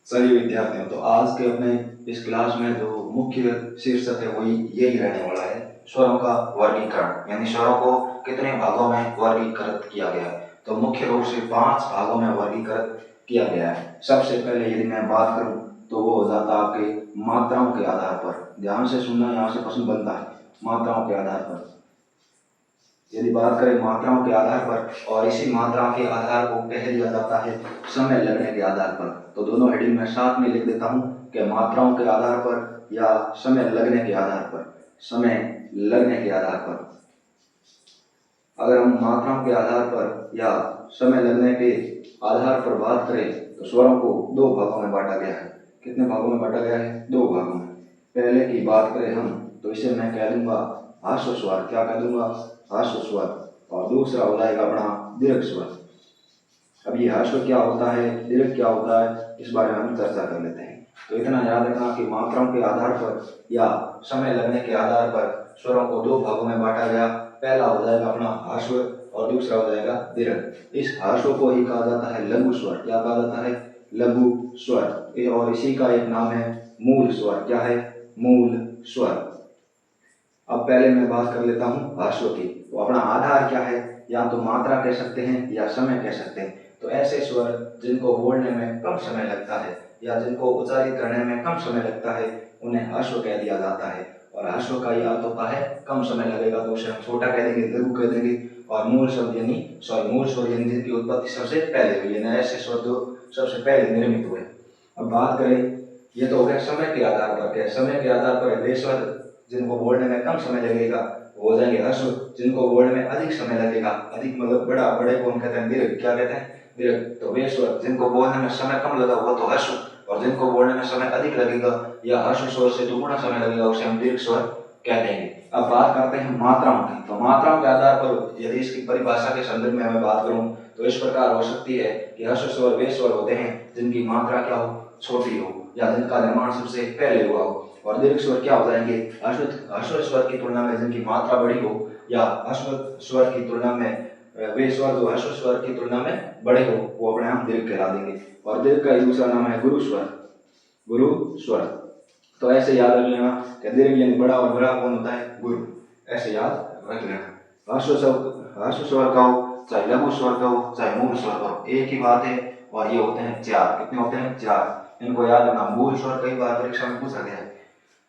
चलिए विद्यार्थियों, तो आज के अपने इस क्लास में जो मुख्य शीर्षक है वही यही रहने वाला है, स्वरों का वर्गीकरण। यानी स्वरों को कितने भागों में वर्गीकृत किया गया है। तो मुख्य रूप से 5 भागों में वर्गीकृत किया गया है। सबसे पहले यदि मैं बात करूं तो वो हो जाता है आपके मात्राओं के आधार पर। ध्यान से सुनना, यहाँ से प्रश्न बनता है मात्राओं के आधार पर। यदि बात करें मात्राओं के आधार पर, और इसी मात्रा के आधार को कह दिया जाता है समय लगने के आधार पर। तो दोनों हेडिंग में साथ में लिख देता हूं कि मात्राओं के आधार पर या समय लगने के आधार पर। समय लगने के आधार पर, अगर हम मात्राओं के आधार पर या समय लगने के आधार पर बात करें तो स्वरों को 2 भागों में बांटा गया है। कितने भागों में बांटा गया है? 2 भागों में। पहले की बात करें हम तो इसे मैं कह दूंगा ह्रस्व स्वर। क्या कह दूंगा? ह्रस्व स्वर। और दूसरा हो जाएगा अपना दीर्घ स्वर। अब ये ह्रस्व क्या होता है, दीर्घ क्या होता है, इस बारे में हम चर्चा कर लेते हैं। तो इतना याद रखना कि मात्राओं के आधार पर या समय लगने के आधार पर स्वरों को 2 भागों में बांटा गया। पहला हो जाएगा अपना ह्रस्व और दूसरा हो जाएगा दीर्घ। इस ह्रस्व को ही कहा जाता है लघु स्वर। क्या कहा जाता है? लघु स्वर। और इसी का एक नाम है मूल स्वर। क्या है? मूल स्वर। अब पहले मैं बात कर लेता हूँ ह्रस्व की। तो अपना आधार क्या है? या तो मात्रा कह सकते हैं या समय कह सकते हैं। तो ऐसे स्वर जिनको बोलने में कम समय लगता है या जिनको उच्चारित करने में कम समय लगता है उन्हें ह्रस्व कह दिया जाता है। और ह्रस्व का यह अर्थ होता है कम समय लगेगा तो उसे हम छोटा कह देंगे, लघु कह देंगे। और मूल स्वर यानी जिनकी उत्पत्ति सबसे पहले हुई, यानी ऐसे स्वर जो सबसे पहले निर्मित हुए। अब बात करें, ये तो हो गया समय के आधार पर। क्या? समय के आधार पर वे स्वर जिनको बोलने में कम समय लगेगा हो जाएंगे ह्रस्व। जिनको बोलने में अधिक समय लगेगा, अधिक मतलब बड़ा, बड़े को हम कहते हैं दीर्घ। क्या कहते हैं? दीर्घ। तो वे स्वर जिनको बोलने में समय कम लगा वो तो ह्रस्व, और जिनको बोलने में समय अधिक लगेगा या ह्रस्व स्वर से दुगुना समय लगेगा उसे हम दीर्घ स्वर कह देंगे। अब बात करते हैं मात्राओं की। तो मात्राओं के आधार पर यदि इसकी परिभाषा के संदर्भ में मैं बात करूं तो इस प्रकार हो सकती है कि ह्रस्व स्वर वे स्वर होते हैं जिनकी मात्रा क्या हो? छोटी हो, या जिनका निर्माण सबसे पहले हुआ हो। और दीर्घ स्वर क्या हो जाएंगे? ह्रस्व स्वर की तुलना में जिनकी मात्रा बड़ी हो, या ह्रस्व स्वर की तुलना में वे स्वर जो ह्रस्व स्वर की तुलना में बड़े हो वो अपने आप दीर्घ कहला देंगे। और दीर्घ का दूसरा नाम है गुरु स्वर। गुरु स्वर। तो ऐसे याद रख लेना कि दीर्घ यानी बड़ा, और बड़ा कौन होता है? गुरु। ऐसे याद रख लेना। ह्रस्व स्वर का हो चाहे लघु स्वर का हो चाहे मूल स्वर का हो, एक ही बात है। और ये होते हैं 4। कितने होते हैं? 4। इनको याद रखना। मूल स्वर कई बार परीक्षा में पूछा गया है,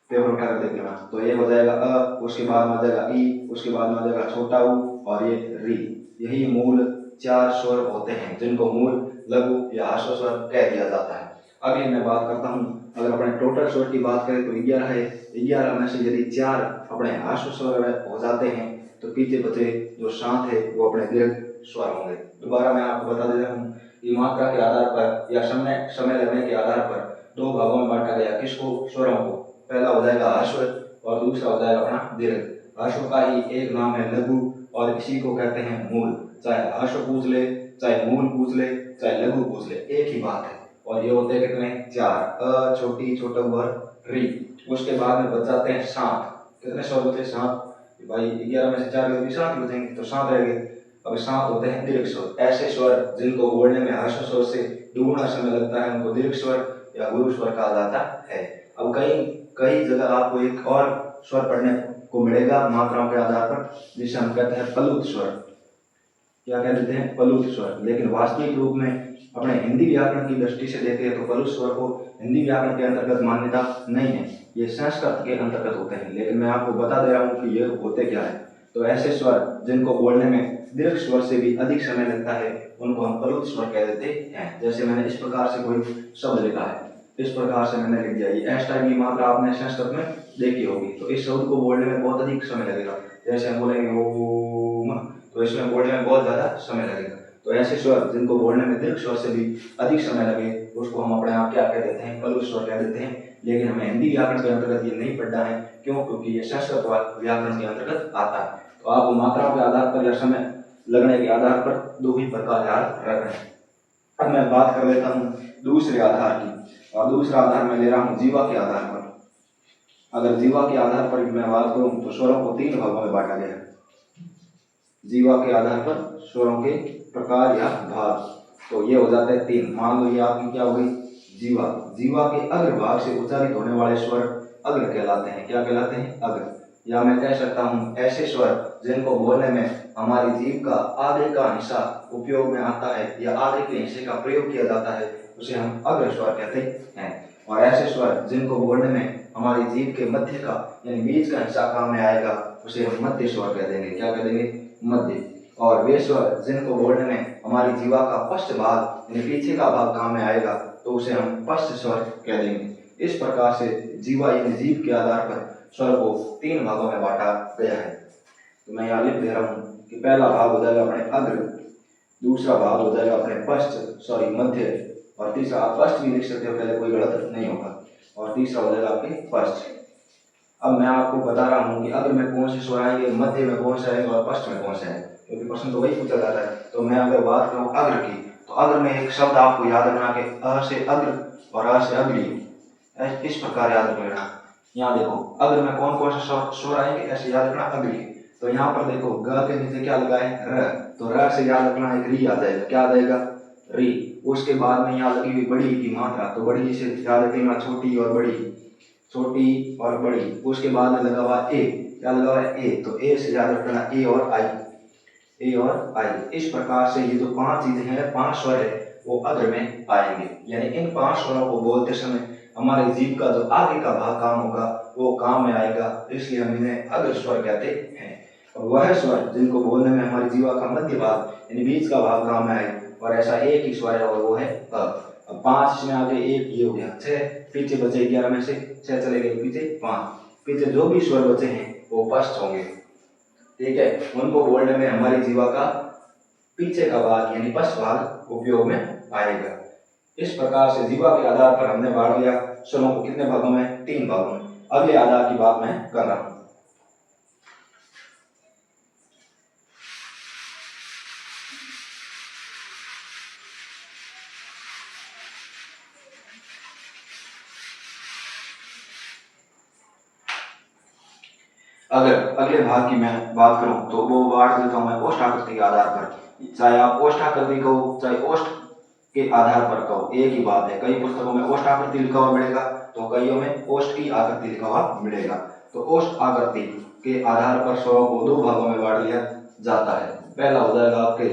पेपर उठा कर देख लेना। तो ये हो जाएगा अ, उसके बाद में आ जाएगा ई, उसके बाद में आ जाएगा छोटा ऊ, और ये री। यही मूल 4 स्वर होते हैं जिनको मूल, लघु या ह्रस्व स्वर कह दिया जाता है। अगली मैं बात करता हूँ, अगर अपने टोटल स्वर की बात करें तो 11 है। 11 में से यदि 4 अपने ह्रस्व स्वर हो जाते हैं तो पीछे बचे जो 7 है वो अपने दीर्घ स्वर होंगे। दोबारा मैं आपको बता देता हूँ कि मात्रा के आधार पर या समय लगने के आधार पर 2 भागों में बांटा गया। किसको? स्वरों को। पहला हो जाएगा ह्रस्व और दूसरा हो जाएगा अपना दीर्घ। ह्रस्व का ही एक नाम है लघु, और इसी को कहते हैं मूल। चाहे ह्रस्व पूछ ले, चाहे मूल पूछ ले, चाहे लघु पूछ ले, एक ही बात है। और ये होते हैं कितने? 4। अ, छोटी, छोटा वर, री। उसके बाद में बच जाते हैं 7। कितने स्वर बचे? 7। भाई 11 में से 4 के 7 बचेंगे तो 7 रह गए। अब 7 होते हैं दीर्घ स्वर। ऐसे स्वर जिनको बोलने में ह्रस्व स्वर से दुगुना समय लगता है उनको दीर्घ स्वर या गुरु स्वर कहा जाता है। अब कई कई जगह आपको एक और स्वर पढ़ने को मिलेगा मात्राओं के आधार पर, जिसे हम कहते हैं प्लुत स्वर। क्या कह देते हैं? प्लुत स्वर। लेकिन वास्तविक रूप में अपने हिंदी व्याकरण की दृष्टि से देखें तो प्लुत स्वर को हिंदी व्याकरण के अंतर्गत मान्यता नहीं है, ये संस्कृत के अंतर्गत होते हैं। लेकिन मैं आपको बता दे रहा हूँ कि ये होते क्या है। तो ऐसे स्वर जिनको बोलने में दीर्घ स्वर से भी अधिक समय लगता है उनको हम प्लुत स्वर कह देते हैं। जैसे मैंने इस प्रकार से कोई शब्द लिखा है, इस प्रकार से मैंने लिख दिया। ये एस टाइप की मात्रा आपने संस्कृत में देखी होगी। तो इस शब्द को बोलने में बहुत अधिक समय लगेगा। जैसे हम बोलेंगे ओम, तो इसमें बोलने में बहुत ज्यादा समय लगेगा। तो ऐसे स्वर जिनको बोलने में दीर्घ स्वर से भी अधिक समय लगे उसको हम अपने आप क्या कह देते हैं? प्लुत स्वर कह देते हैं। लेकिन हमें हिंदी व्याकरण के अंतर्गत ये नहीं पढ़ना है। क्यों? क्योंकि ये संस्कृत व्याकरण के अंतर्गत आता है। तो आप मात्राओं के आधार पर या समय लगने के आधार पर 2 ही प्रकार याद रख रहे हैं। अब मैं बात कर लेता हूँ दूसरे आधार की, और दूसरा आधार मैं ले रहा हूँ जीवा के आधार पर। अगर जीवा के आधार पर मैं बात करूं तो स्वरों को 3 भागों में बांटा गया है। जीवा के आधार पर स्वरों के प्रकार या भाग, तो ये हो जाते हैं 3। मान लो ये आपकी क्या हो गई? जीवा। जीवा के अग्र भाग से उच्चारित होने वाले स्वर अग्र कहलाते हैं। क्या कहलाते हैं? अग्र। या मैं कह सकता हूँ ऐसे स्वर जिनको बोलने में हमारी जीभ का आगे का हिस्सा उपयोग में आता है या आगे के हिस्से का प्रयोग किया जाता है, उसे हम अग्र स्वर कहते हैं। और ऐसे स्वर जिनको बोलने में हमारी जीभ के मध्य का यानी बीच का हिस्सा काम में आएगा, उसे हम मध्य स्वर कह देंगे। क्या कह देंगे? मध्य। और वे स्वर जिनको बोलने में हमारी जीवा का पश्च भाग यानी पीछे का भाग काम में आएगा, तो उसे हम पश्च स्वर कह देंगे। इस प्रकार से जीवा यानी जीभ के आधार पर स्वर को 3 भागों में बांटा गया है। तो मैं यहाँ लिख दे रहा हूँ कि पहला भाग हो जाएगा अपने अग्र, दूसरा भाग हो जाएगा अपने मध्य, और तीसरा आप पश्च भी लिख सकते हो, पहले कोई गलत नहीं होगा, और तीसरा हो जाएगा आपके पश्च। अब मैं आपको बता रहा हूँ कि अग्र में कौन से स्वर आएंगे, मध्य में कौन से आएंगे और पश्च में कौन से आएंगे, क्योंकि प्रश्न तो वही पूछा जाता है। तो मैं अगर बात करूँ अग्र की, तो अग्र में एक शब्द आपको याद रखना कि अ से अग्र और अ से अग्री, इस प्रकार याद रखना। यहाँ देखो अग्र में कौन कौन से स्वर आएंगे, ऐसे याद रखना अग्री। तो यहाँ पर देखो ग के नीचे क्या लगा है? र। तो र से याद रखना एक री आ जाएगा। क्या आ जाएगा? री। उसके बाद में यहाँ लगी हुई बड़ी की मात्रा, तो बड़ी से याद रखना छोटी और बड़ी, छोटी और बड़ी। उसके बाद में लगा हुआ ए, क्या लगा हुआ है? ए। तो ए से याद रखना ए और आई, ए और आई। इस प्रकार से ये जो 5 चीजें हैं, 5 स्वर है, वो अग्र में आएंगे। यानी इन 5 स्वरों को बोलते समय हमारे जीभ का जो आगे का भाग काम होगा वो काम में आएगा, इसलिए हम इन्हें अग्र स्वर कहते हैं। और वह स्वर जिनको बोलने में हमारी जीवा का मध्य भाग यानी बीच का भाग काम में आए, और ऐसा एक ही स्वर है और वो है अ। अब 5 इसमें आगे एक ये हो गया, 6 पीछे बचे, 11 में से 6 चले गए, पीछे 5। पीछे जो भी स्वर बचे हैं वो पश्च होंगे। ठीक है, उनको बोलने में हमारी जीवा का पीछे का भाग यानी पश्च भाग उपयोग में आएगा। इस प्रकार से जीवा के आधार पर हमने बांट दिया स्वरों को कितने भागों में? 3 भागों में। अगले आधार की बात मैं कर रहा हूं। अगर अगले भाग की मैं बात करूं तो वो बांट देता हूं मैं ओष्ठ आकृति के आधार पर। चाहे आप ओष्ठ आकृति कहो चाहे ओष्ठ के आधार पर कहो, एक ही बात है। कई पुस्तकों में ओष्ठ आकृति लिखा हुआ मिलेगा, तो कईयों में ओष्ठ की आकृति लिखा हुआ मिलेगा। तो ओष्ठ आकृति के आधार पर स्वरों को 2 भागों में बांट दिया जाता है। पहला हो जाएगा आपके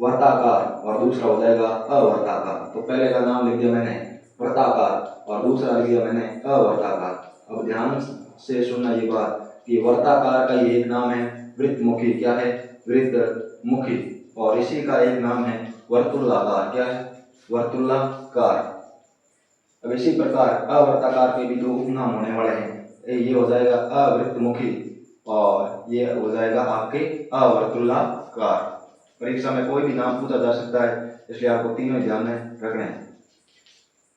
वर्ताकार और दूसरा हो जाएगा अवर्ताकार। तो पहले का नाम लिख दिया मैंने वर्ताकार और दूसरा लिख दिया मैंने अवर्ताकार। अब ध्यान से सुनना ये बात कि वर्ताकार का ये एक नाम है वृत्तमुखी। क्या है? वृत्तमुखी। और इसी का एक नाम है वर्तुलाकार। क्या है? वर्तुलाकार। अब इसी प्रकार अवर्ताकार के भी 2 उपनाम होने वाले हैं। ये हो जाएगा अवृत्तमुखी और ये हो जाएगा आपके अवर्तुलाकार। परीक्षा में कोई भी नाम पूछा जा सकता है, इसलिए आपको तीनों ध्यान में रखने हैं।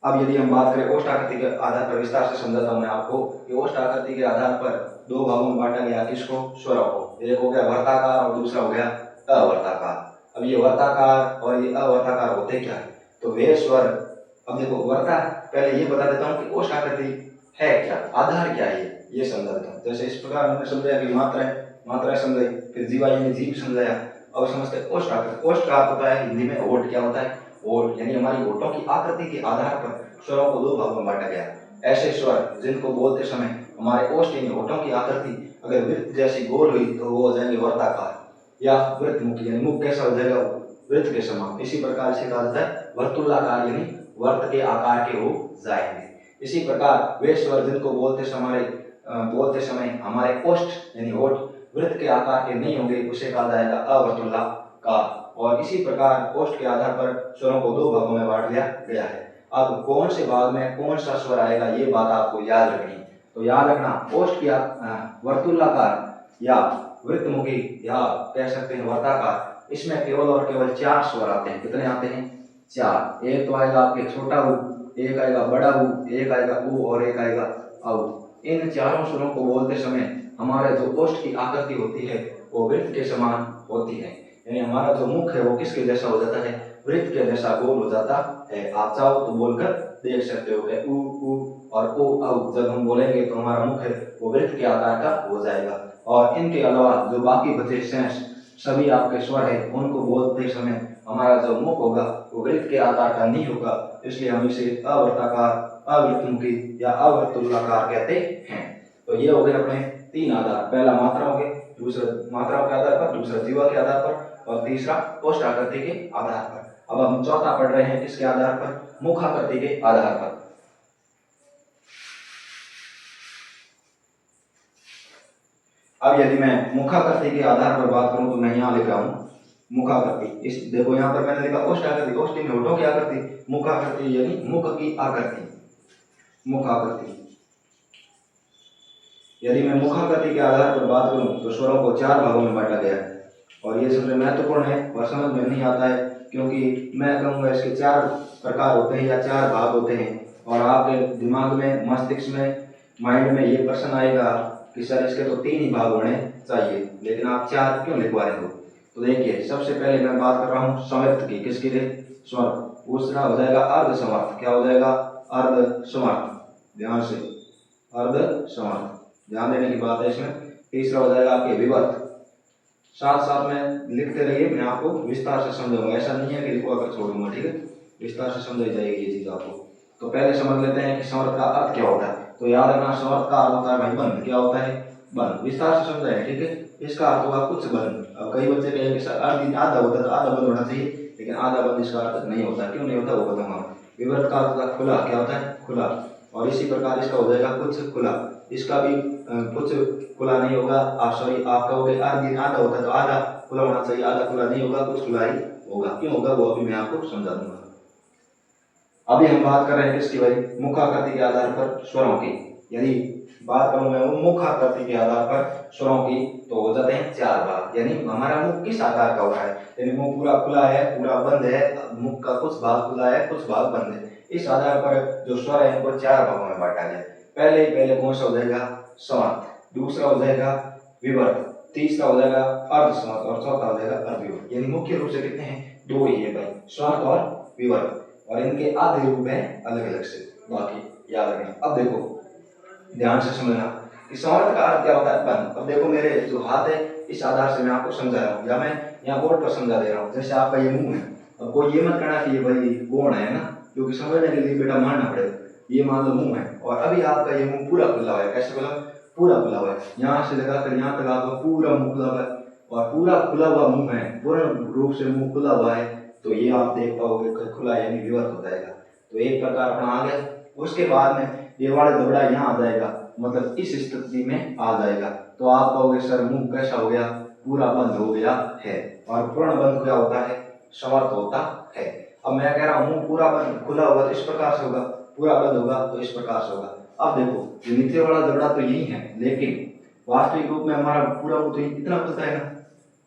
अब यदि हम बात करें ओष्ठ आकृति के आधार पर, विस्तार से समझाता हूं मैं आपको कि ओष्ठ आकृति के आधार पर 2 भागों में बांटा गया। किसको? स्वरों को। एक हो गया वर्ताकार और दूसरा हो गया अवर्ताकार। अब ये वर्ताकार और ये अवर्ताकार होते क्या है? तो वे स्वर, अब देखो वर्ता, पहले ये बता देता हूँ कि ओष्ठ आकृति है क्या, आधार क्या है, ये समझा देता हूँ। जैसे इस प्रकार हमने समझाया कि मात्रा समझाई, फिर जीवा यानी जीभ समझाया। अब समझते ओष्ठ आकृति। ओष्ठ का अर्थ होता है हिंदी में ओठ। क्या होता है? ओठ। यानी हमारी ओठों की आकृति के आधार पर स्वरों को 2 भागों में बांटा गया। ऐसे स्वर जिनको बोलते समय हमारे ओष्ठ यानी होठों की आकृति अगर वृत्त जैसी गोल हुई तो वो हो जाएंगे वर्ताकार या वृत्तमुखी, यानी मुख कैसा हो जाएगा? वृत्त के समान। इसी प्रकार से कहा जाता है वर्तुलाकार, यानी वर्त के आकार के हो जाएंगे। इसी प्रकार वे स्वर जिनको बोलते समय हमारे ओष्ठ यानी होठ वृत्त के आकार के नहीं होंगे, उसे कहा जाएगा अवर्तुलाकार। और इसी प्रकार ओष्ठ के आधार पर स्वरों को 2 भागों में बांट दिया गया है। अब कौन से भाग में कौन सा स्वर आएगा ये बात आपको याद रखनी। तो याद रखना ओष्ठ की वर्तुलाकार या वृत्तमुखी या कह सकते हैं वर्ताकार, इसमें केवल और केवल 4 स्वर आते हैं। कितने आते हैं? 4। एक तो आएगा आपके छोटा ऊ, एक आएगा बड़ा ऊ, एक आएगा ऊ और एक आएगा औ। इन चारों स्वरों को बोलते समय हमारे जो ओष्ठ की आकृति होती है वो वृत्त के समान होती है। यानी हमारा जो मुख है वो किसके जैसा हो जाता है? वृत्त के जैसा गोल हो जाता है। आप चाहो तो बोलकर देख सकते हो कि ऊ और ओ औ जब हम बोलेंगे तो हमारा मुख है वो वृत्त के आकार का हो जाएगा। और इनके अलावा जो बाकी बचे शेष सभी आपके स्वर है, उनको बोलते समय हमारा जो मुख होगा वो वृत्त के आकार का नहीं होगा, इसलिए हम इसे अवर्ताकार, अवृत्तमुखी या अवर्तुलाकार कहते हैं। तो ये हो गए अपने तीन आधार, पहला मात्राओं के, दूसरा मात्राओं के आधार पर, दूसरा जीवा के आधार पर और तीसरा कोष्ठ आकृति के आधार पर। अब हम चौथा पढ़ रहे हैं किसके आधार पर? मुखाकृति के आधार पर। अब यदि मैं मुखाकृति के आधार पर बात करूं तो मैं यहाँ लिख रहा हूं मुखाकृति। इस देखो यहाँ पर मैंने लिखा कोष्ठ आकृति, कोष्ठ में होठों की आकृति, मुखाकृति यानी मुख की आकृति, मुखाकृति। यदि मैं मुखाकृति के आधार पर बात करूं तो स्वरों को चार भागों में बांटा गया है और ये सबसे महत्वपूर्ण है और समझ में नहीं आता है क्योंकि मैं कहूँगा इसके चार प्रकार होते हैं या चार भाग होते हैं और आपके दिमाग में, मस्तिष्क में, माइंड में ये प्रश्न आएगा कि सर इसके तो तीन ही भाग होने चाहिए लेकिन आप चार क्यों लिखवा रहे हो? तो देखिए, सबसे पहले मैं बात कर रहा हूँ समर्थ की। किसके लिए? समर्थ। दूसरा हो जाएगा अर्ध समर्थ। क्या हो जाएगा? अर्ध समर्थ। ध्यान से, अर्ध समर्थ, ध्यान देने की बात है इसमें। तीसरा हो जाएगा आपके विवर्त। साथ साथ में लिखते रहिए, मैं आपको विस्तार से समझाऊंगा, ऐसा नहीं है कि लिखवा कर छोड़ूंगा, ठीक है? विस्तार से समझाई जाएगी ये चीज आपको। तो पहले समझ लेते हैं कि समर्थ का अर्थ क्या होता है। तो याद रखना, समर्थ का अर्थ होता है भाई बंद। क्या होता है? बंद। विस्तार से समझाएंगे, ठीक है? इसका अर्थ होगा कुछ बंद। अब कई बच्चे कहेंगे सर अर्थ आधा होता है तो आधा बंद होना चाहिए, लेकिन आधा बंद इसका अर्थ नहीं होता। क्यों नहीं होता वो बताऊंगा। विवर्त का अर्थ होता है खुला। क्या होता है? खुला। और इसी प्रकार इसका हो जाएगा कुछ खुला। इसका भी कुछ खुला नहीं होगा, आप सॉरी आप कहोगे आधा होता है तो आधा खुला होना चाहिए, आधा खुला नहीं होगा, कुछ खुला ही होगा। क्यों होगा वो अभी मैं आपको समझा दूंगा। अभी हम बात कर रहे हैं किसकी भाई? मुखाकृति के आधार पर स्वरों की। यदि बात करूं मैं मुखाकृति के आधार पर स्वरों की तो हो जाते हैं चार भाग। यानी हमारा मुख किस आकार का होता है? यानी मुख पूरा खुला है, पूरा बंद है, मुख का कुछ भाग खुला है, कुछ भाग बंद है। इस आधार पर जो स्वर है इनको चार भागों में बांटा गया। पहले कौन सा हो जाएगा? समर्थ। दूसरा हो जाएगा विवर्त। तीसरा हो जाएगा अर्ध समर्थ और चौथा हो जाएगा अर्धविवर्त। यानी मुख्य रूप से कितने हैं? दो ही है भाई, समर्थ और विवर्त, और इनके आधे रूप हैं अलग अलग से, बाकी याद रखना। अब देखो ध्यान से समझना कि समर्थ का अर्थ क्या होता है? बंद। अब देखो मेरे जो हाथ है इस आधार से मैं आपको समझा रहा हूँ या मैं यहाँ बोर्ड पर समझा दे रहा हूँ। जैसे आपका ये मुंह है, अब कोई ये मत कहना कि ये भाई गोण है ना, क्योंकि समझने के लिए बेटा मानना पड़ेगा। ये मान लो मुंह है और अभी आपका ये मुंह पूरा खुला हुआ है। कैसे खुला? पूरा खुला हुआ है। यहाँ से लगाकर यहाँ तक आपका पूरा मुंह खुला हुआ है और पूरा खुला हुआ मुंह है, पूर्ण रूप से मुंह खुला हुआ है, तो ये आप देख पाओगे खुला यानी विवर्त हो जाएगा। तो एक प्रकार अपना आ गया। उसके बाद में ये वाला जबड़ा यहाँ आ जाएगा, मतलब इस स्थिति में आ जाएगा। तो आप कहोगे सर मुंह कैसा हो गया? पूरा बंद हो गया है। और पूर्ण बंद क्या होता है? समर्थ होता है। अब मैं कह रहा हूँ मुंह पूरा बंद खुला होगा तो इस प्रकार से होगा, पूरा बंद होगा तो इस प्रकार से होगा। अब देखो ये नीचे वाला जबड़ा तो यही है, लेकिन वास्तविक रूप में हमारा पूरा मुंह तो इतना खुलता है ना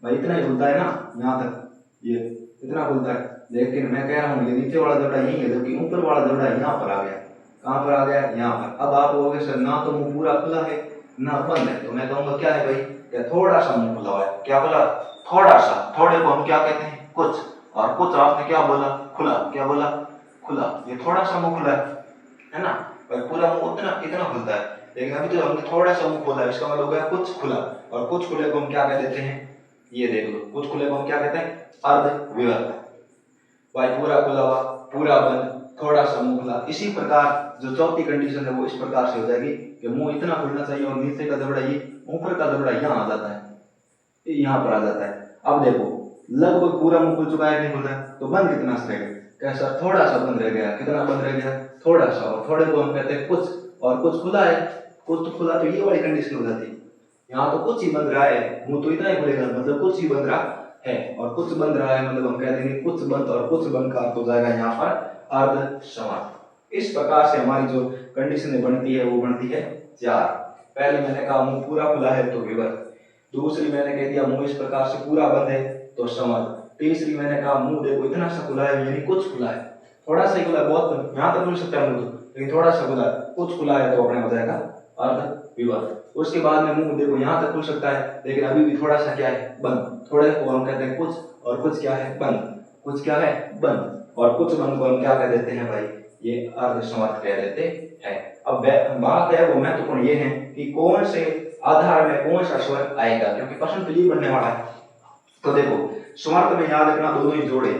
भाई, इतना ही खुलता है ना, यहाँ तक ये इतना खुलता है। लेकिन मैं कह रहा हूँ ये नीचे वाला जबड़ा यही है, जबकि ऊपर वाला जबड़ा यहाँ पर आ गया। कहाँ पर आ गया? यहाँ पर। अब आप बोलोगे सर ना तो मुंह पूरा खुला है ना बंद है, तो मैं कहूँगा क्या है भाई? क्या थोड़ा सा मुंह खुला है। क्या बोला? थोड़ा सा। थोड़े को हम क्या कहते हैं? कुछ। और कुछ आपने क्या बोला? खुला। क्या बोला? खुला। ये थोड़ा सा मुंह खुला है ना भाई, पूरा मुंह उतना इतना खुलता है, लेकिन अभी तो हमने थोड़ा सा मुंह खोला है, इसका मतलब हो गया कुछ खुला। और कुछ खुले को हम क्या कह देते हैं? ये देख लो, कुछ खुले को हम क्या कहते हैं? अर्धविवर्त। भाई पूरा खुला हुआ, पूरा बंद, थोड़ा सा मुंह खुला। इसी प्रकार जो चौथी कंडीशन है वो इस प्रकार से हो जाएगी कि मुंह इतना खुलना चाहिए और नीचे का जबड़ा ये, ऊपर का जबड़ा यहाँ आ जाता है, यहाँ पर आ जाता है। अब देखो लगभग पूरा मुंह खुल चुका है, नहीं खुल रहा है, तो बंद कितना से रहेगा? कैसा? थोड़ा सा बंद रह गया। कितना बंद रह गया? थोड़ा सा। और थोड़े को हम कहते हैं कुछ, और कुछ खुला है। कुछ तो खुला, तो ये वाली कंडीशन हो जाती है। यहाँ तो कुछ ही बंद रहा है, मुंह तो इतना ही खुलेगा, मतलब कुछ ही बंद रहा है। और कुछ बंद रहा है मतलब हम कह देंगे कुछ बंद, और कुछ बंद का अर्थ हो जाएगा यहाँ पर अर्ध समर्थ। इस प्रकार से हमारी जो कंडीशन बनती है वो बनती है चार। पहले मैंने कहा मुंह पूरा खुला है तो विवर्त। दूसरी मैंने कह दिया मुंह इस प्रकार से पूरा बंद है तो समर्थ। तीसरी मैंने कहा मुंह देखो इतना सा खुला है यानी कुछ खुला है, थोड़ा सा ही खुला है, बहुत यहाँ तक खुल सकता है मुंह, लेकिन थोड़ा सा खुला है, कुछ खुला है, तो अपने हो जाएगा अर्धविवर्त। उसके बाद में मुंह देखो यहाँ तक खुल सकता है, लेकिन अभी भी थोड़ा सा क्या है? बंद। थोड़े को हम कहते हैं कुछ, और कुछ क्या है? बंद। कुछ क्या है? बंद। और कुछ बंद को हम क्या कह देते हैं भाई? ये अर्धसमर्थ कह देते हैं। अब बात है वो महत्वपूर्ण ये है कि कौन से आधार में कौन सा स्वर आएगा, क्योंकि प्रश्न तो ये बनने वाला है। तो देखो समर्थ में याद रखना दोनों ही जोड़े,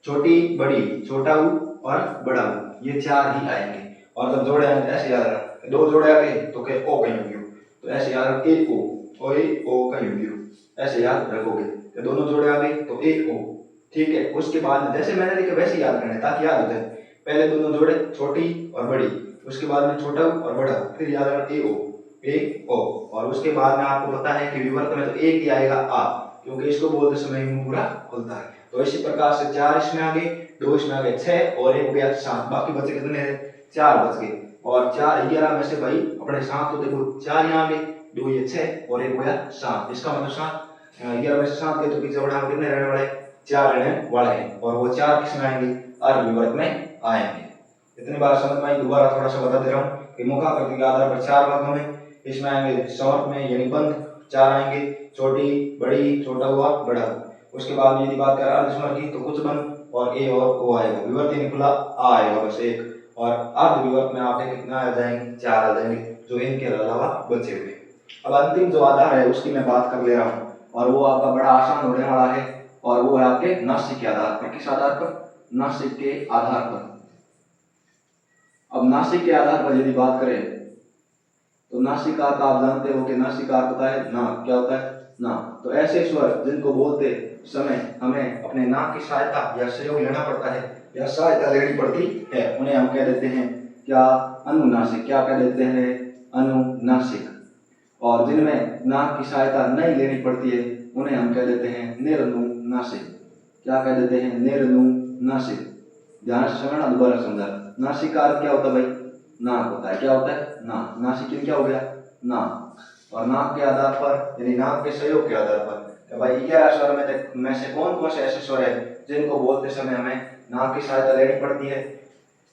छोटी बड़ी, छोटा ऊ और बड़ा ऊ, ये चार ही आएंगे। और जब जोड़े आएंगे ऐसे याद रखना, दो जोड़े आ गए तो के ओ कहीं होगी, तो ऐसे याद रख ए ओ कहीं होगी, ऐसे याद रखोगे। तो दोनों जोड़े आ गए तो ए ओ, ठीक है। उसके बाद जैसे मैंने लिखा वैसे याद करना है ताकि याद हो जाए। पहले दोनों जोड़े छोटी और बड़ी, उसके बाद में छोटा और बड़ा, फिर याद रखना ए ओ। और उसके बाद में आपको पता है कि विवर्त में तो एक ही आएगा आ, क्योंकि इसको बोलते समय मुंह पूरा खुलता है। तो इसी प्रकार से चार इसमें आ गए, दो इसमें आ गए, छह और एक हो गया सात, बाकी बचे कितने हैं, चार बच गए। और चार 11 में से भाई अपने सात तो देखो चार यहाँ आ गए, दो ये छह और एक हो गया सात, इसका मतलब सात 11 में से सात गए तो पीछे बढ़ा कितने रहने वाले, चार रहने वाले हैं। और वो चार किसमें आएंगे, अर्ध विवर्त में आएंगे। इतनी बार समझ में आई, दोबारा थोड़ा सा बता दे रहा हूँ कि मुखा प्रतीक के आधार पर चार भागों में इसमें आएंगे समर्थ में यानी बंद चार आएंगे, छोटी बड़ी छोटा हुआ बड़ा। उसके बाद में यदि बात करें अर्धस्वर की तो कुछ बंद और ए और ओ आएगा, विवर्त यानी खुला आ आएगा बस एक, और अर्ध विवर्त में आपके कितना आ जाएंगे, चार आ जाएंगे, जो इनके अलावा बचे हुए। अब अंतिम जो आधार है उसकी मैं बात कर ले रहा हूँ, और वो आपका बड़ा आसान होने वाला है, और वो है आपके नासिक के आधार पर। किस आधार पर, नासिक के आधार पर। अब नासिक के आधार पर यदि बात करें तो नासिका का आप जानते हो कि नासिका पता है ना क्या होता है, ना। तो ऐसे स्वर जिनको बोलते समय हमें अपने नाक की सहायता या सहयोग लेना पड़ता है या सहायता लेनी पड़ती है, उन्हें हम कह देते हैं क्या, अनुनासिक। क्या कह देते हैं, अनुनासिक। और जिनमें नाक की सहायता नहीं लेनी पड़ती है उन्हें हम कह देते हैं निर्नुनासिक। क्या कह देते हैं, निर्नुनासिक। ध्यान से समझना, दोबारा समझा। नासिक का अर्थ क्या होता है भाई, नाक होता है। क्या होता है, नाक। नासिक क्या हो गया, नाक। और नाक के आधार पर यानी नाक के सहयोग के आधार पर भाई 11 स्वर में से कौन कौन से ऐसे स्वर है जिनको बोलते समय हमें नाक की सहायता लेनी पड़ती है,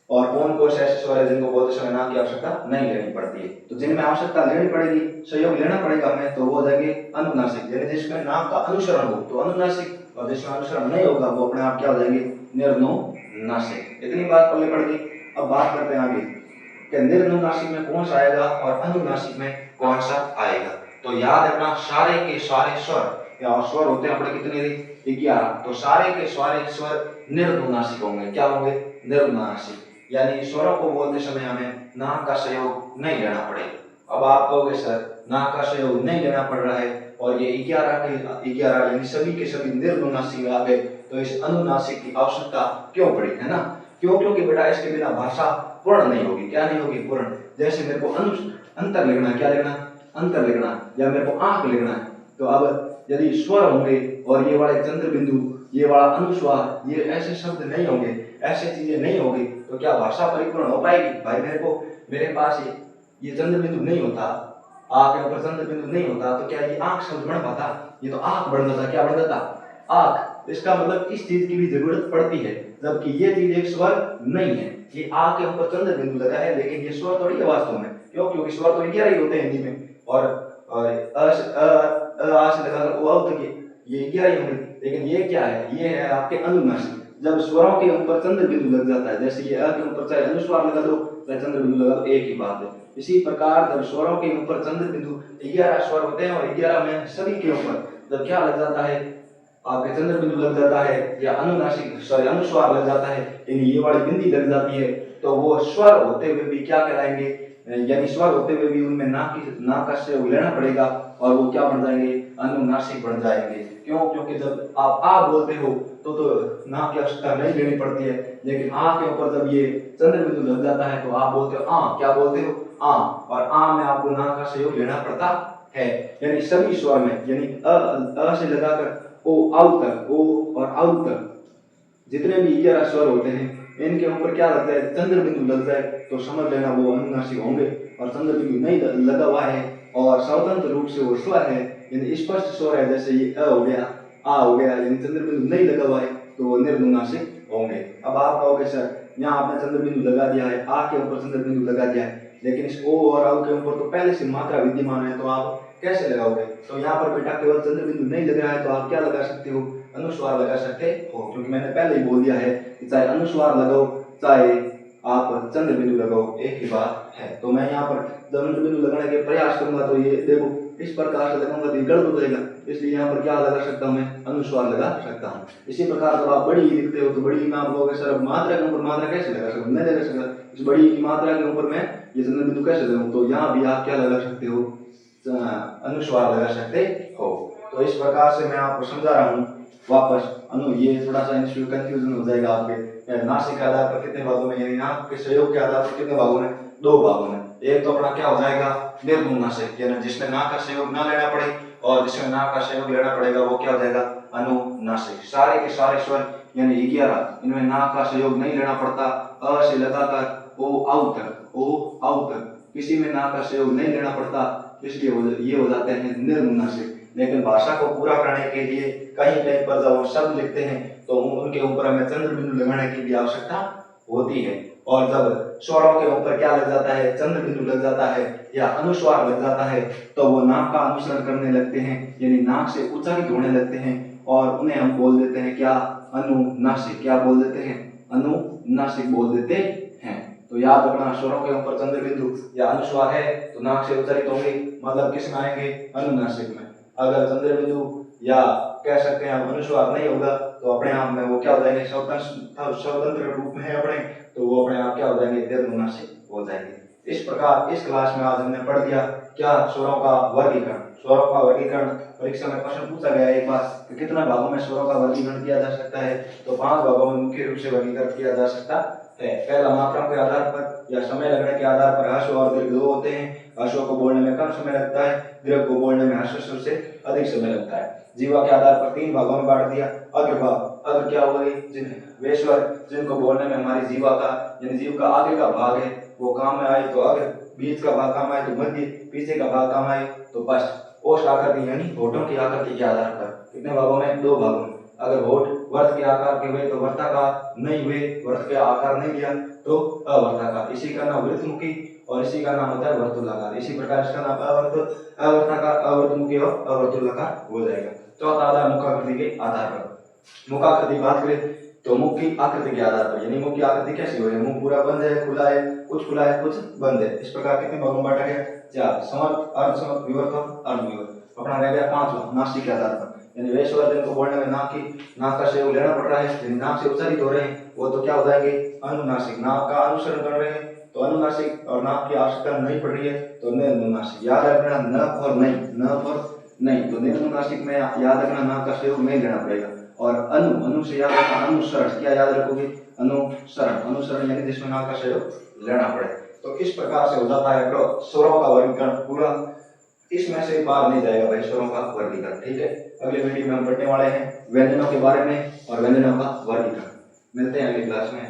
और कौन कौन से ऐसे स्वर है जिनको बोलते समय नाक की आवश्यकता नहीं लेनी पड़ती है। तो जिनमें आवश्यकता लेनी पड़ेगी, सहयोग लेना पड़ेगा हमें, तो वो हो जाएंगे अनुनासिक, यानी जिसमें नाक का अनुसरण हो तो अनुनासिक, और जिसमें अनुसरण नहीं होगा वो अपने आप क्या हो जाएंगे, निर्नुनासिक। इतनी बात पहले पड़ गई। अब बात करते हैं आगे कि निर्नुनासिक में कौन सा आएगा और अनुनासिक में कौन सा आएगा। तो याद रखना, सारे के सारे स्वर या स्वर होते हैं अपने कितने, 11। तो सारे के सारे स्वर निर्नुनासिक होंगे। क्या होंगे, निर्नुनासिक। यानी स्वरों को बोलते समय हमें नाक का सहयोग नहीं लेना पड़ेगा। अब आप कहोगे सर नाक का सहयोग नहीं लेना पड़ रहा है और ये 11 के 11 यानी सभी के सभी निर्नुनासिक में आ गए, तो इस अनुनासिक की आवश्यकता क्यों पड़ी, है ना। क्यों, क्योंकि बेटा इसके बिना भाषा पूर्ण नहीं होगी। क्या नहीं होगी, पूर्ण। जैसे मेरे को अंतर लिखना, क्या लिखना, अंतर लिखना, या मेरे को आंख लिखना है, तो अब यदि स्वर होंगे और ये वाले चंद्र बिंदु, ये वाला अनुस्वार, ये ऐसे शब्द नहीं होंगे, ऐसे चीजें नहीं होगी, तो क्या भाषा परिपूर्ण हो पाएगी भाई। मेरे पास ये चंद्र बिंदु नहीं होता, आ के ऊपर चंद्र बिंदु नहीं होता, तो क्या ये आंख शब्द बन पाता, ये तो आंख बन जाता। क्या बन जाता, आंख। इसका मतलब इस चीज की भी जरूरत पड़ती है, जबकि ये चीज एक स्वर नहीं है। ये आ के ऊपर चंद्र बिंदु लगा है, लेकिन ये स्वर थोड़ी है वास्तव में। क्यों, क्योंकि स्वर तो 11 ही होते हैं हिंदी में, और अ से लगाकर ओ तक ये 11 ही होंगे। लेकिन ये क्या है, ये है आपके अनुनासिक। जब स्वरों के ऊपर चंद्र बिंदु लग जाता है, जैसे ये अ के ऊपर चाहे अनुस्वार लगा दो चाहे चंद्र बिंदु लगा दो, एक ही बात है। इसी प्रकार जब स्वरों के ऊपर चंद्र बिंदु 11 स्वर होते हैं और 11 में सभी के ऊपर जब क्या लग जाता है, आपके चंद्र बिंदु लग जाता है या अनुनासिक सॉरी अनुस्वार लग जाता है, यानी ये वाली बिंदी लग जाती है, तो वो स्वर होते हुए भी क्या कहलाएंगे, यानी स्वर होते हुए भी उनमें नाक का सहयोग लेना पड़ेगा, और वो क्या बन जाएंगे, अनुनासिक बन जाएंगे। क्यों, क्योंकि जब आप आ बोलते हो तो नाक की आवश्यकता नहीं लेनी पड़ती है, लेकिन आ के ऊपर जब ये चंद्र बिंदु लग जाता है तो आप बोलते हो आ। क्या बोलते हो, आ। और आ में आपको नाक का सहयोग लेना पड़ता है। यानी सभी स्वर में, यानी अ से लगाकर ओ आउ तक, ओ और आउ तक जितने भी 11 स्वर होते हैं, इनके ऊपर क्या लगता है, चंद्र बिंदु लग जाए तो समझ लेना वो अनुनासिक होंगे। और चंद्र बिंदु नहीं लगा हुआ है और स्वतंत्र रूप से वो स्वर है, यानी स्पष्ट स्वर है, जैसे ये अ हो गया, आ हो गया, यानी चंद्र बिंदु नहीं लगा हुआ है, तो वो निर्नुनासिक होंगे। अब आप कहोगे सर यहाँ आपने चंद्र बिंदु लगा दिया है, आ के ऊपर चंद्र बिंदु लगा दिया है, लेकिन इस ओ और आउ के ऊपर तो पहले से मात्रा विद्यमान है, तो आप कैसे लगाओगे। तो यहाँ पर बेटा केवल चंद्र बिंदु नहीं लग रहा है, तो आप क्या लगा सकते हो, अनुस्वार लगा सकते हो, क्योंकि मैंने पहले ही बोल दिया है कि चाहे अनुस्वार लगाओ चाहे आप चंद्र बिंदु लगाओ, एक ही बात है। तो मैं यहाँ पर चंद्र बिंदु लगाने के प्रयास करूंगा, तो ये देखो इस प्रकार से लगाऊंगा तो ये गलत हो जाएगा, इसलिए यहाँ पर क्या लगा सकता हूँ मैं, अनुस्वार लगा सकता हूँ। इसी प्रकार जब आप बड़ी ई लिखते हो तो बड़ी ई में आप लोग सर मात्रा के ऊपर मात्रा कैसे लगा सकते हो, नहीं लगा सकता। इस बड़ी ई की मात्रा के ऊपर मैं ये चंद्र बिंदु कैसे लगाऊं, तो यहाँ भी आप क्या लगा सकते हो, अनुस्वार लगा सकते हो। तो इस प्रकार से मैं आपको समझा रहा हूँ वापस ये थोड़ा सा कंफ्यूजन हो जाएगा आपके। नासिक के आधार पर कितने भागों में, यानी नाक के सहयोग के आधार पर कितने भागों में, दो भागों में। एक तो अपना क्या हो जाएगा निर्नुनासिक, यानी जिसमें नाक का सहयोग ना लेना पड़े, और जिसमें नाक का सहयोग लेना पड़ेगा वो क्या हो जाएगा अनुनासिक। सारे के सारे स्वर यानी 11 इनमें नाक का सहयोग नहीं लेना पड़ता। अ से लगाकर ओ आउ तक किसी में नाक का सहयोग नहीं लेना पड़ता, इसलिए ये हो जाते हैं निर्नुनासिक। लेकिन भाषा को पूरा करने के लिए कहीं कहीं पर जब हम शब्द लिखते हैं तो उनके ऊपर हमें चंद्र बिंदु लगाने की भी आवश्यकता होती है। और जब स्वरों के ऊपर क्या लग जाता है, चंद्र बिंदु लग जाता है या अनुस्वार लग जाता है, तो वो नाक का अनुसरण करने लगते हैं, यानी नाक से उच्चारित होने लगते हैं, और उन्हें हम बोल देते हैं क्या, अनुनासिक। क्या बोल देते हैं, अनुनासिक बोल देते हैं। तो याद रखना, स्वरों के ऊपर चंद्र बिंदु या अनुस्वार है तो नाक से उच्चारित होंगे, मतलब किस में आएंगे, अनुनासिक में। अगर चंद्र बिंदु या कह सकते हैं हम अनुस्वार नहीं होगा तो अपने आप में वो क्या हो जाएंगे, स्वतंत्र रूप में है अपने, तो वो अपने आप क्या हो जाएंगे, निर्नुनासिक हो जाएंगे। इस प्रकार इस क्लास में आज हमने पढ़ दिया क्या, स्वरों का वर्गीकरण। स्वरों का वर्गीकरण परीक्षा में प्रश्न पूछा गया एक बार कि कितना भागों में स्वरों का वर्गीकरण किया जा सकता है, तो 5 भागों में मुख्य रूप से वर्गीकरण किया जा सकता है। पहला मात्राओं के आधार पर या समय लगने के आधार पर ह्रस्व और दीर्घ दो होते हैं। ह्रस्व को बोलने में कम समय लगता है, दीर्घ को बोलने में ह्रस्व से अधिक समय लगता है। जीवा के आधार पर 3 भागों में बांट दिया। अग्र क्या हुआ, वे स्वर जिनको बोलने में हमारी जीवा का यानी जीव का आगे का भाग है वो काम में आए तो अग्र, बीच का भाग काम आए तो मध्य, पीछे का भाग काम आए तो पश्च। ओष्ठ आकृति यानी होठों की आकृति के आधार पर कितने भागों में, 2 भागों में। अगर होठ वर्त के आकार के हुए तो वर्ताकार, नहीं हुए वर्त के आकार नहीं लिया तो अवर्ताकार। इसी का नाम वृत्तमुखी और इसी का नाम होता है वर्तुलाकार। इसी प्रकार इसका नाम अवर्ताकार, अवर्तमुखी और अवर्तुलाकार हो जाएगा। चौथा आधार मुखाकृति के आधार पर। मुखाकृति बात करें तो मुख की आकृति के आधार पर, यानी मुख की आकृति कैसी हो रही है, मुंह पूरा बंद है, खुला है, कुछ खुला है, कुछ बंद है। इस प्रकार कितने भागों में बांटा गया, 4। समर्थ, अर्धसमर्थ, विवर्त और अर्धविवर्त। अपना रह गया 5वां नासिक के आधार पर, यानी वे स्वर जिनको बोलने में नाक का सहयोग लेना पड़ रहा है, यानी नाक से उच्चारित हो रहे हैं, वो तो क्या हो जाएंगे, अनुनासिक। नाक का अनुसरण कर रहे हैं तो अनुनासिक, और नाक की आवश्यकता नहीं पड़ रही है तो निर्नुनासिक। याद रखना न और नहीं, न और नहीं, तो निर्नुनासिक में याद रखना नाक का सहयोग नहीं लेना पड़ेगा। और अनु से याद रखना अनुसरण। क्या याद रखोगे, अनुसरण यानी जिसमें नाक का सहयोग लेना पड़े। तो इस प्रकार से हो जाता है स्वरों का वर्गीकरण पूरा। इसमें से बाहर नहीं जाएगा भाई स्वरों का वर्गीकरण, ठीक है। अगले वीडियो में हम पढ़ने वाले हैं व्यंजनों के बारे में और व्यंजनों का वर्गीकरण। मिलते हैं अगली क्लास में।